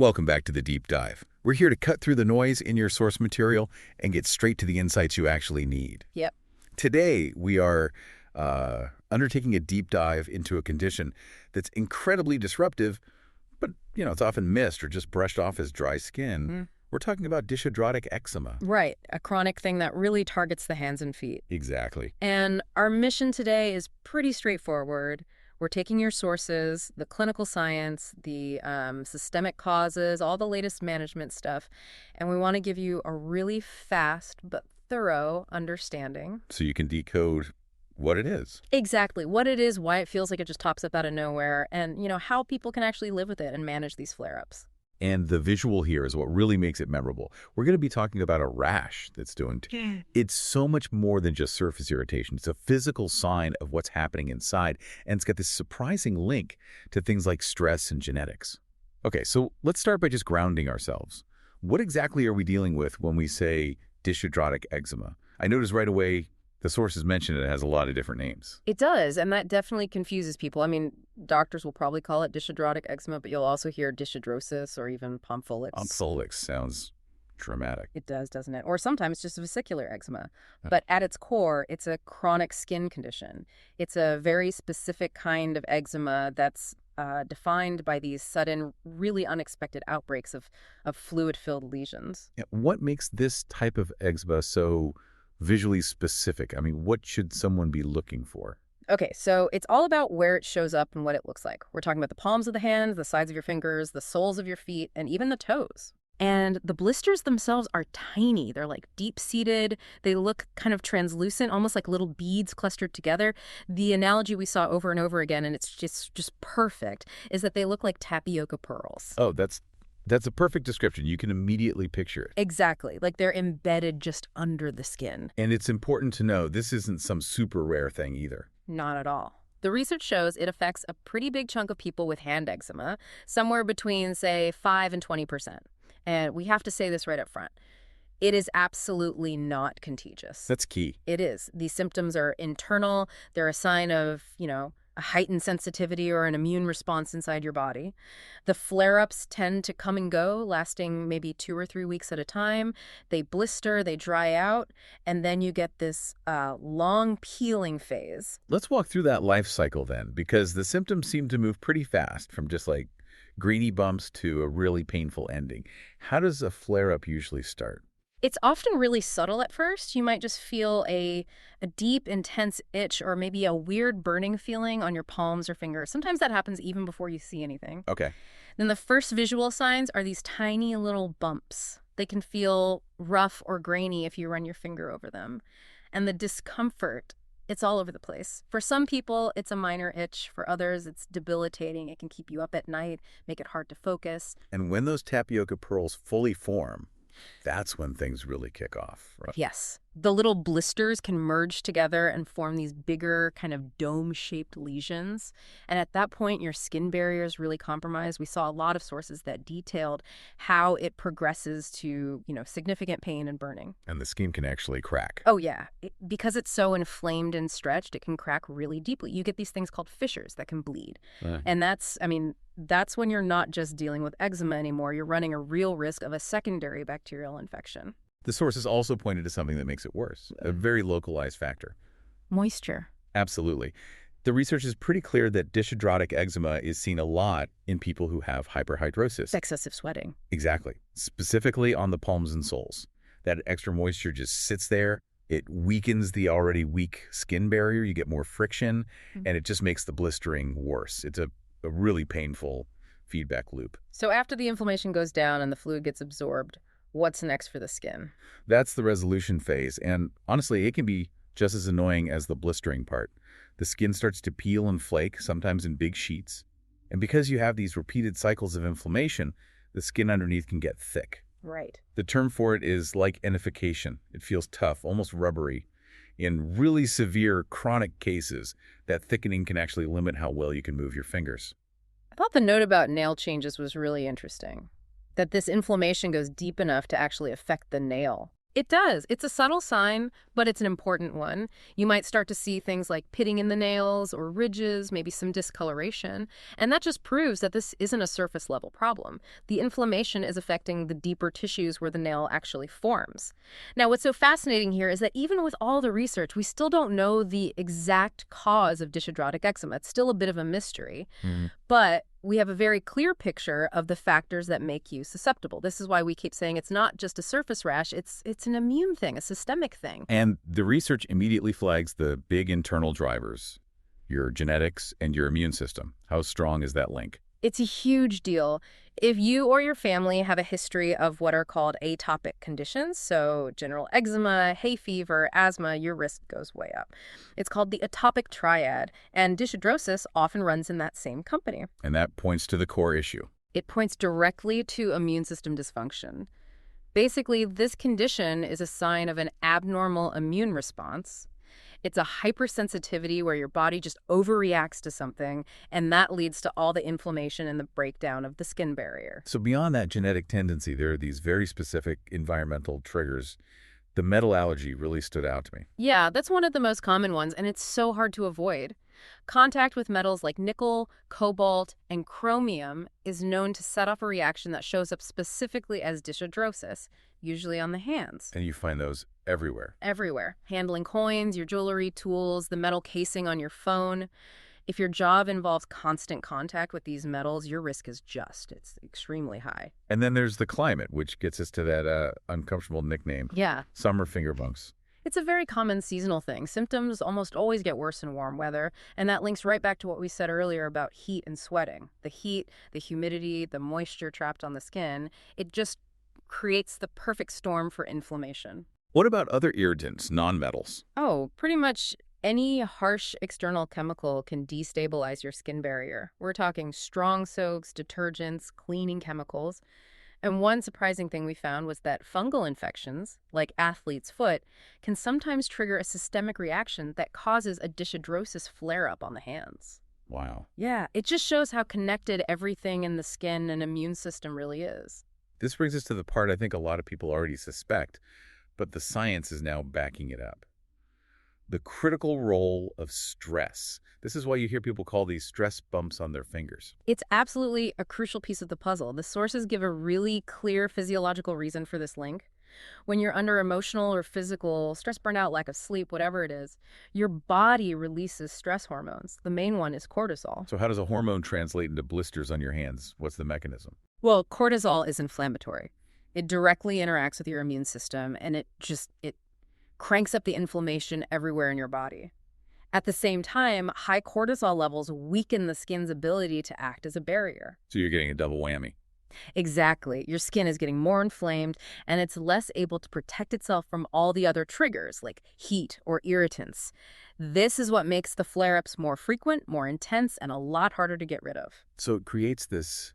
Welcome back to the Deep Dive. We're here to cut through the noise in your source material and get straight to the insights you actually need. Yep. Today, we are undertaking a deep dive into a condition that's incredibly disruptive, but, it's often missed or just brushed off as dry skin. We're talking about dyshidrotic eczema. Right. A chronic thing that really targets the hands and feet. Exactly. And our mission today is pretty straightforward. We're taking your sources, the clinical science, the systemic causes, all the latest management stuff, and we want to give you a really fast but thorough understanding. So you can decode what it is. Exactly. What it is, why it feels like it just pops up out of nowhere, and, how people can actually live with it and manage these flare-ups. And the visual here is what really makes it memorable. We're going to be talking about a rash that's doing. It's so much more than just surface irritation. It's a physical sign of what's happening inside, and it's got this surprising link to things like stress and genetics. Okay, so let's start by just grounding ourselves. What exactly are we dealing with when we say dyshidrotic eczema? I noticed right away the sources mention it has a lot of different names. It does, and that definitely confuses people. I mean, doctors will probably call it dyshidrotic eczema, but you'll also hear dyshidrosis or even pompholyx. Pompholyx sounds dramatic. It does, doesn't it? Or sometimes just vesicular eczema. But at its core, it's a chronic skin condition. It's a very specific kind of eczema that's defined by these sudden, really unexpected outbreaks of fluid-filled lesions. Yeah, what makes this type of eczema so visually specific? I mean, what should someone be looking for? Okay, so it's all about where it shows up and what it looks like. We're talking about the palms of the hands, the sides of your fingers, the soles of your feet, and even the toes. And the blisters themselves are tiny. They're like deep-seated. They look kind of translucent, almost like little beads clustered together. The analogy we saw over and over again, and it's just perfect, is that they look like tapioca pearls. Oh, that's a perfect description. You can immediately picture it. Exactly. Like they're embedded just under the skin. And it's important to know this isn't some super rare thing either. Not at all. The research shows it affects a pretty big chunk of people with hand eczema, somewhere between, say, 5 and 20%. And we have to say this right up front. It is absolutely not contagious. That's key. It is. These symptoms are internal. They're a sign of, a heightened sensitivity or an immune response inside your body. The flare-ups tend to come and go, lasting maybe 2 or 3 weeks at a time. They blister, they dry out, and then you get this long peeling phase. Let's walk through that life cycle then, because the symptoms seem to move pretty fast from just like greeny bumps to a really painful ending. How does a flare-up usually start? It's often really subtle at first. You might just feel a deep, intense itch or maybe a weird burning feeling on your palms or fingers. Sometimes that happens even before you see anything. Okay. Then the first visual signs are these tiny little bumps. They can feel rough or grainy if you run your finger over them. And the discomfort, it's all over the place. For some people, it's a minor itch. For others, it's debilitating. It can keep you up at night, make it hard to focus. And when those tapioca pearls fully form, that's when things really kick off, right? Yes. The little blisters can merge together and form these bigger kind of dome-shaped lesions. And at that point, your skin barrier is really compromised. We saw a lot of sources that detailed how it progresses to, significant pain and burning. And the skin can actually crack. Oh, yeah. Because it's so inflamed and stretched, it can crack really deeply. You get these things called fissures that can bleed. And that's when you're not just dealing with eczema anymore. You're running a real risk of a secondary bacterial infection. The sources also pointed to something that makes it worse, a very localized factor. Moisture. Absolutely. The research is pretty clear that dyshidrotic eczema is seen a lot in people who have hyperhidrosis. Excessive sweating. Exactly. Specifically on the palms and soles. That extra moisture just sits there. It weakens the already weak skin barrier. You get more friction, and it just makes the blistering worse. It's a really painful feedback loop. So after the inflammation goes down and the fluid gets absorbed, what's next for the skin? That's the resolution phase, and honestly, it can be just as annoying as the blistering part. The skin starts to peel and flake, sometimes in big sheets. And because you have these repeated cycles of inflammation, the skin underneath can get thick. Right. The term for it is lichenification. It feels tough, almost rubbery. In really severe chronic cases, that thickening can actually limit how well you can move your fingers. I thought the note about nail changes was really interesting. That this inflammation goes deep enough to actually affect the nail. It does. It's a subtle sign, but it's an important one. You might start to see things like pitting in the nails or ridges, maybe some discoloration. And that just proves that this isn't a surface level problem. The inflammation is affecting the deeper tissues where the nail actually forms. Now, what's so fascinating here is that even with all the research, we still don't know the exact cause of dyshidrotic eczema. It's still a bit of a mystery. But we have a very clear picture of the factors that make you susceptible. This is why we keep saying it's not just a surface rash, it's an immune thing, a systemic thing. And the research immediately flags the big internal drivers, your genetics and your immune system. How strong is that link? It's a huge deal. If you or your family have a history of what are called atopic conditions, so general eczema, hay fever, asthma, your risk goes way up. It's called the atopic triad, and dyshidrosis often runs in that same company. And that points to the core issue. It points directly to immune system dysfunction. Basically, this condition is a sign of an abnormal immune response. It's a hypersensitivity where your body just overreacts to something, and that leads to all the inflammation and the breakdown of the skin barrier. So beyond that genetic tendency, there are these very specific environmental triggers. The metal allergy really stood out to me. Yeah, that's one of the most common ones, and it's so hard to avoid. Contact with metals like nickel, cobalt, and chromium is known to set off a reaction that shows up specifically as dyshidrosis, usually on the hands. And you find those everywhere. Everywhere. Handling coins, your jewelry, tools, the metal casing on your phone. If your job involves constant contact with these metals, your risk is it's extremely high. And then there's the climate, which gets us to that uncomfortable nickname. Yeah. Summer finger bumps. It's a very common seasonal thing. Symptoms almost always get worse in warm weather, and that links right back to what we said earlier about heat and sweating. The heat, the humidity, the moisture trapped on the skin, it just creates the perfect storm for inflammation. What about other irritants, non-metals? Oh, pretty much any harsh external chemical can destabilize your skin barrier. We're talking strong soaks, detergents, cleaning chemicals. And one surprising thing we found was that fungal infections, like athlete's foot, can sometimes trigger a systemic reaction that causes a dyshidrosis flare-up on the hands. Wow. Yeah, it just shows how connected everything in the skin and immune system really is. This brings us to the part I think a lot of people already suspect, but the science is now backing it up. The critical role of stress. This is why you hear people call these stress bumps on their fingers. It's absolutely a crucial piece of the puzzle. The sources give a really clear physiological reason for this link. When you're under emotional or physical stress, burnout, lack of sleep, whatever it is, your body releases stress hormones. The main one is cortisol. So how does a hormone translate into blisters on your hands? What's the mechanism? Well, cortisol is inflammatory. It directly interacts with your immune system, and it cranks up the inflammation everywhere in your body. At the same time, high cortisol levels weaken the skin's ability to act as a barrier. So you're getting a double whammy. Exactly. Your skin is getting more inflamed, and it's less able to protect itself from all the other triggers, like heat or irritants. This is what makes the flare-ups more frequent, more intense, and a lot harder to get rid of. So it creates this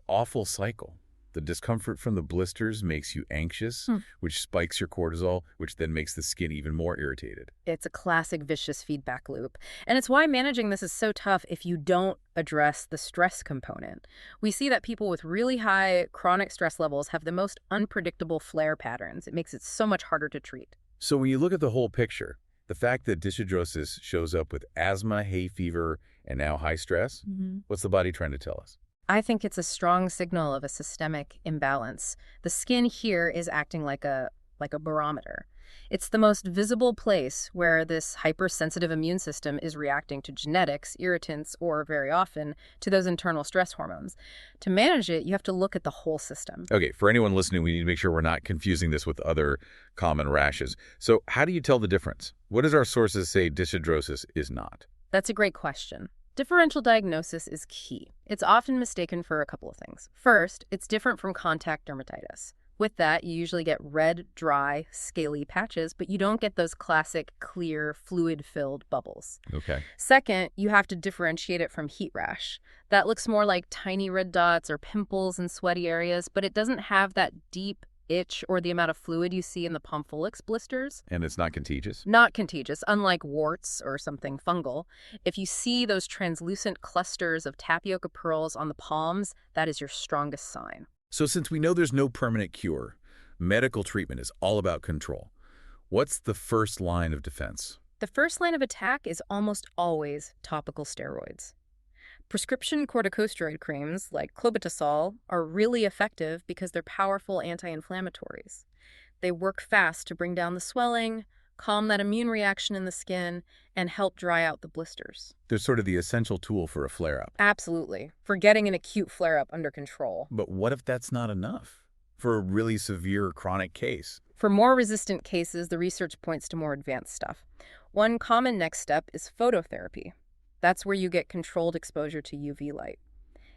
awful cycle. The discomfort from the blisters makes you anxious, which spikes your cortisol, which then makes the skin even more irritated. It's a classic vicious feedback loop. And it's why managing this is so tough if you don't address the stress component. We see that people with really high chronic stress levels have the most unpredictable flare patterns. It makes it so much harder to treat. So when you look at the whole picture, the fact that dyshidrosis shows up with asthma, hay fever, and now high stress, what's the body trying to tell us? I think it's a strong signal of a systemic imbalance. The skin here is acting like a barometer. It's the most visible place where this hypersensitive immune system is reacting to genetics, irritants, or very often to those internal stress hormones. To manage it, you have to look at the whole system. Okay, for anyone listening, we need to make sure we're not confusing this with other common rashes. So how do you tell the difference? What does our sources say dyshidrosis is not? That's a great question. Differential diagnosis is key. It's often mistaken for a couple of things. First, it's different from contact dermatitis. With that, you usually get red, dry, scaly patches, but you don't get those classic, clear, fluid-filled bubbles. Okay. Second, you have to differentiate it from heat rash. That looks more like tiny red dots or pimples in sweaty areas, but it doesn't have that deep itch or the amount of fluid you see in the Pomfolix blisters. And it's not contagious? Not contagious, unlike warts or something fungal. If you see those translucent clusters of tapioca pearls on the palms, that is your strongest sign. So since we know there's no permanent cure, Medical treatment is all about control. What's the first line of defense? The first line of attack is almost always topical steroids. Prescription corticosteroid creams like clobetasol are really effective because they're powerful anti-inflammatories. They work fast to bring down the swelling, calm that immune reaction in the skin, and help dry out the blisters. They're sort of the essential tool for a flare-up. Absolutely, for getting an acute flare-up under control. But what if that's not enough for a really severe chronic case? For more resistant cases, the research points to more advanced stuff. One common next step is phototherapy. That's where you get controlled exposure to UV light.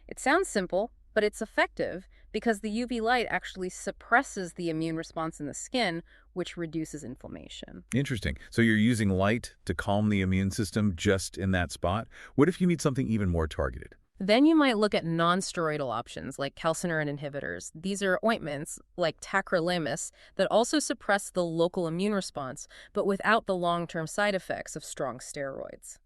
It sounds simple, but it's effective because the UV light actually suppresses the immune response in the skin, which reduces inflammation. Interesting. So you're using light to calm the immune system just in that spot? What if you need something even more targeted? Then you might look at non-steroidal options like calcineurin inhibitors. These are ointments like tacrolimus that also suppress the local immune response, but without the long-term side effects of strong steroids.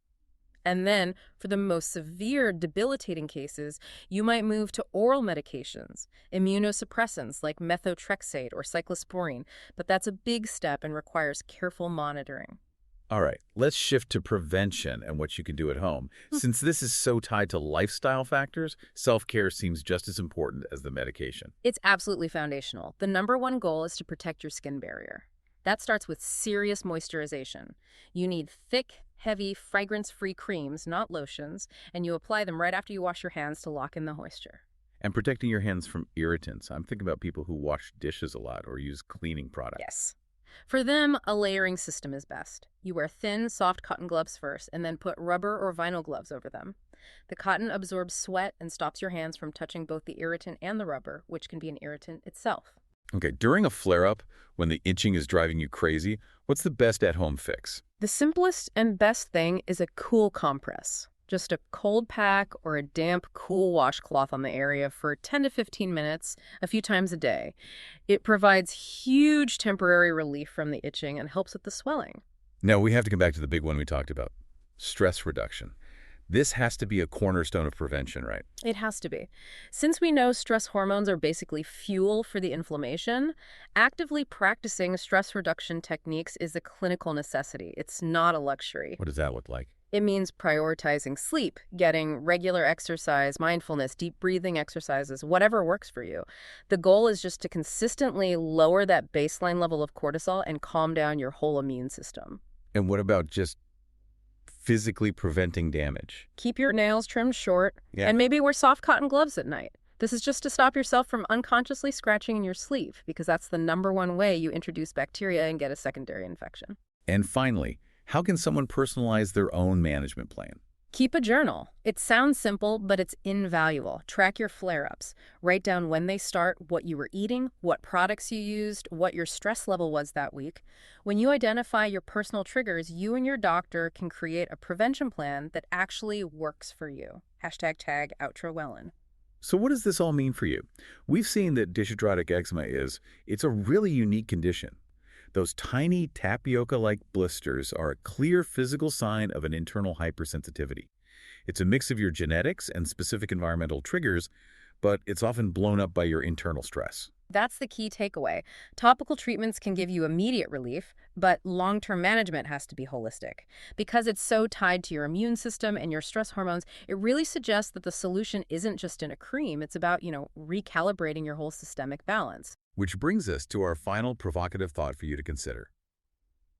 And then, for the most severe, debilitating cases, you might move to oral medications, immunosuppressants like methotrexate or cyclosporine, but that's a big step and requires careful monitoring. All right, let's shift to prevention and what you can do at home. Since this is so tied to lifestyle factors, self-care seems just as important as the medication. It's absolutely foundational. The number one goal is to protect your skin barrier. That starts with serious moisturization. You need thick, heavy, fragrance-free creams, not lotions, and you apply them right after you wash your hands to lock in the moisture. And protecting your hands from irritants. I'm thinking about people who wash dishes a lot or use cleaning products. Yes. For them, a layering system is best. You wear thin, soft cotton gloves first, and then put rubber or vinyl gloves over them. The cotton absorbs sweat and stops your hands from touching both the irritant and the rubber, which can be an irritant itself. Okay, during a flare-up, when the itching is driving you crazy, what's the best at-home fix? The simplest and best thing is a cool compress. Just a cold pack or a damp, cool washcloth on the area for 10 to 15 minutes, a few times a day. It provides huge temporary relief from the itching and helps with the swelling. Now, we have to come back to the big one we talked about, stress reduction. This has to be a cornerstone of prevention, right? It has to be. Since we know stress hormones are basically fuel for the inflammation, actively practicing stress reduction techniques is a clinical necessity. It's not a luxury. What does that look like? It means prioritizing sleep, getting regular exercise, mindfulness, deep breathing exercises, whatever works for you. The goal is just to consistently lower that baseline level of cortisol and calm down your whole immune system. And what about just physically preventing damage? Keep your nails trimmed short, Yeah. and maybe wear soft cotton gloves at night. This is just to stop yourself from unconsciously scratching in your sleeve, because that's the number one way you introduce bacteria and get a secondary infection. And finally, how can someone personalize their own management plan? Keep a journal. It sounds simple, but it's invaluable. Track your flare-ups. Write down when they start, what you were eating, what products you used, what your stress level was that week. When you identify your personal triggers, you and your doctor can create a prevention plan that actually works for you. #tag outro Wellen. So what does this all mean for you? We've seen that dyshidrotic eczema it's a really unique condition. Those tiny tapioca-like blisters are a clear physical sign of an internal hypersensitivity. It's a mix of your genetics and specific environmental triggers, but it's often blown up by your internal stress. That's the key takeaway. Topical treatments can give you immediate relief, but long-term management has to be holistic. Because it's so tied to your immune system and your stress hormones, it really suggests that the solution isn't just in a cream. It's about, recalibrating your whole systemic balance. Which brings us to our final provocative thought for you to consider.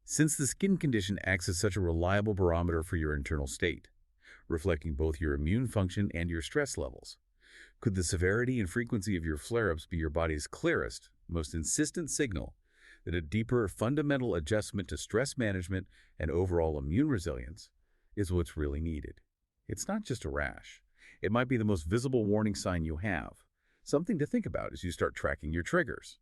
Since the skin condition acts as such a reliable barometer for your internal state, reflecting both your immune function and your stress levels, could the severity and frequency of your flare-ups be your body's clearest, most insistent signal that a deeper fundamental adjustment to stress management and overall immune resilience is what's really needed? It's not just a rash. It might be the most visible warning sign you have, something to think about as you start tracking your triggers.